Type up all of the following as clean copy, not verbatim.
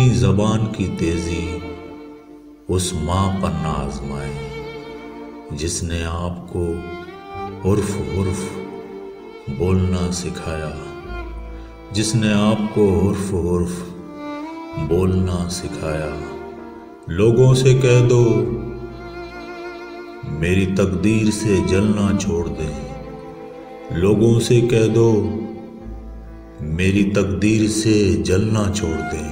अपनी ज़बान की तेज़ी उस माँ पर ना आज़माए जिसने आपको उर्फ उर्फ बोलना सिखाया, जिसने आपको उर्फ उर्फ बोलना सिखाया। लोगों से कह दो मेरी तकदीर से जलना छोड़ दें, लोगों से कह दो मेरी तकदीर से जलना छोड़ दें।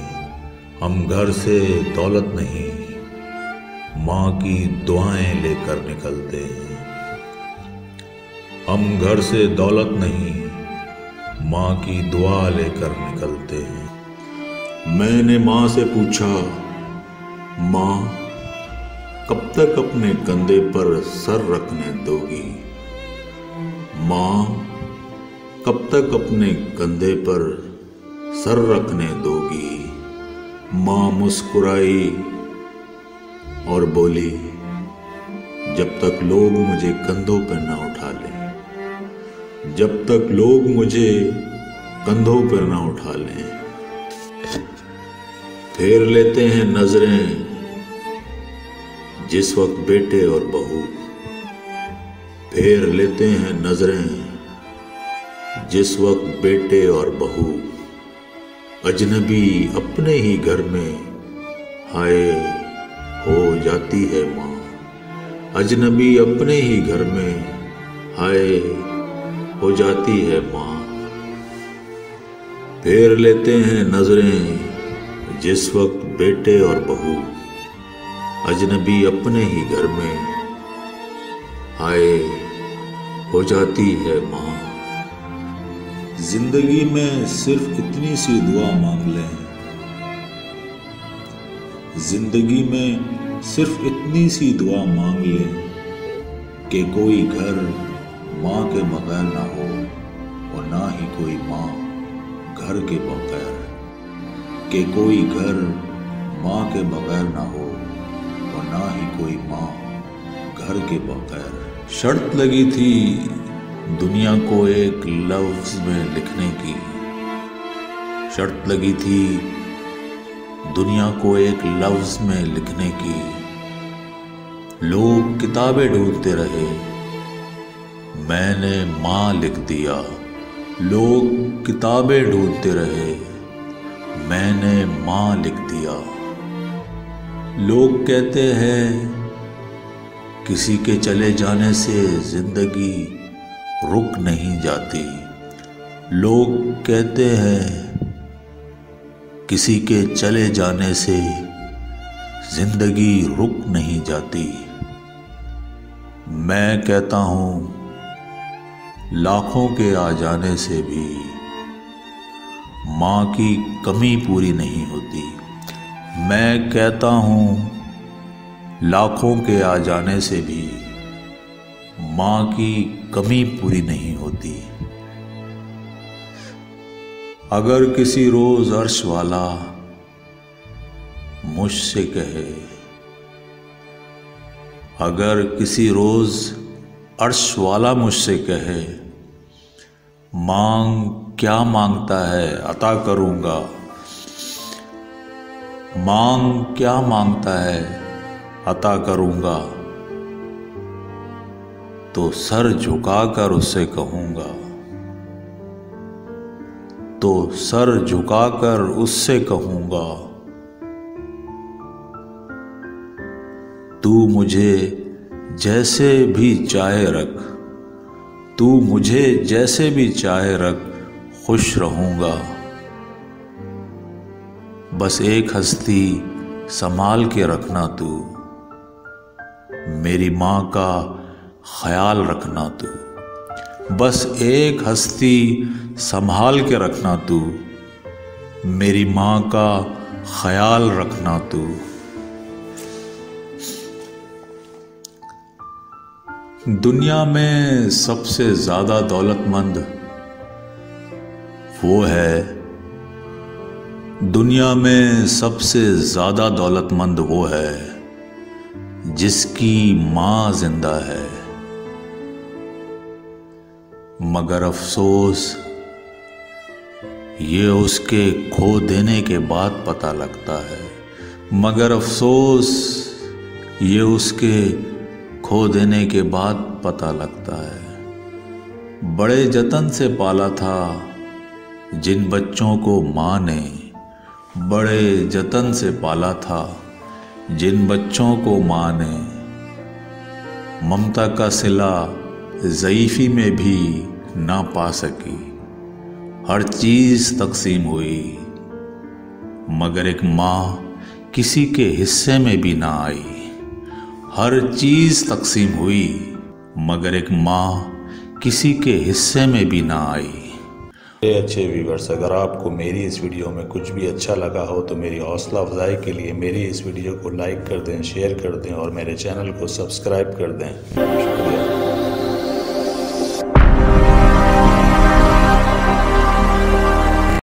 हम घर से दौलत नहीं माँ की दुआएं लेकर निकलते हैं। हम घर से दौलत नहीं माँ की दुआ लेकर निकलते हैं। मैंने माँ से पूछा, माँ कब तक अपने कंधे पर सर रखने दोगी? माँ कब तक अपने कंधे पर सर रखने दोगी? माँ मुस्कुराई और बोली, जब तक लोग मुझे कंधों पर न उठा लें, जब तक लोग मुझे कंधों पर न उठा लें। फेर लेते हैं नजरें जिस वक्त बेटे और बहू, फेर लेते हैं नजरें जिस वक्त बेटे और बहू, अजनबी अपने ही घर में हाय हो जाती है माँ, अजनबी अपने ही घर में हाय हो जाती है माँ। फेर लेते हैं नजरें जिस वक्त बेटे और बहू, अजनबी अपने ही घर में हाय हो जाती है माँ। जिंदगी में सिर्फ इतनी सी दुआ मांग लें, जिंदगी में सिर्फ इतनी सी दुआ मांग लें कि कोई घर माँ के बगैर ना हो और ना ही कोई माँ घर के बगैर, कि कोई घर माँ के बगैर ना हो और ना ही कोई माँ घर के बगैर। शर्त लगी थी दुनिया को एक लफ्ज में लिखने की, शर्त लगी थी दुनिया को एक लफ्ज में लिखने की। लोग किताबें ढूंढते रहे, मैंने माँ लिख दिया। लोग किताबें ढूंढते रहे, मैंने माँ लिख दिया। लोग कहते हैं किसी के चले जाने से जिंदगी रुक नहीं जाती। लोग कहते हैं किसी के चले जाने से जिंदगी रुक नहीं जाती। मैं कहता हूँ लाखों के आ जाने से भी माँ की कमी पूरी नहीं होती। मैं कहता हूँ लाखों के आ जाने से भी माँ की कमी पूरी नहीं होती। अगर किसी रोज अर्श वाला मुझसे कहे, अगर किसी रोज अर्श वाला मुझसे कहे, मांग क्या मांगता है अता करूँगा, मांग क्या मांगता है अता करूँगा, तो सर झुकाकर उससे कहूँगा, तो सर झुकाकर उससे कहूँगा, तू मुझे जैसे भी चाहे रख, तू मुझे जैसे भी चाहे रख, खुश रहूँगा। बस एक हस्ती संभाल के रखना तू, मेरी माँ का ख्याल रखना तू। बस एक हस्ती संभाल के रखना तू, मेरी माँ का ख्याल रखना तू। दुनिया में सबसे ज़्यादा दौलतमंद वो है, दुनिया में सबसे ज़्यादा दौलतमंद वो है जिसकी माँ जिंदा है। मगर अफसोस ये उसके खो देने के बाद पता लगता है, मगर अफसोस ये उसके खो देने के बाद पता लगता है। बड़े जतन से पाला था जिन बच्चों को माँ ने, बड़े जतन से पाला था जिन बच्चों को माँ ने, ममता का सिला ज़ईफ़ी में भी ना पा सकी। हर चीज़ तकसीम हुई मगर एक माँ किसी के हिस्से में भी ना आई। हर चीज़ तकसीम हुई मगर एक माँ किसी के हिस्से में भी ना आई। अच्छे व्यूवर्स, अगर आपको मेरी इस वीडियो में कुछ भी अच्छा लगा हो तो मेरी हौसला अफजाई के लिए मेरी इस वीडियो को लाइक कर दें, शेयर कर दें और मेरे चैनल को सब्सक्राइब कर दें। शुक्रिया।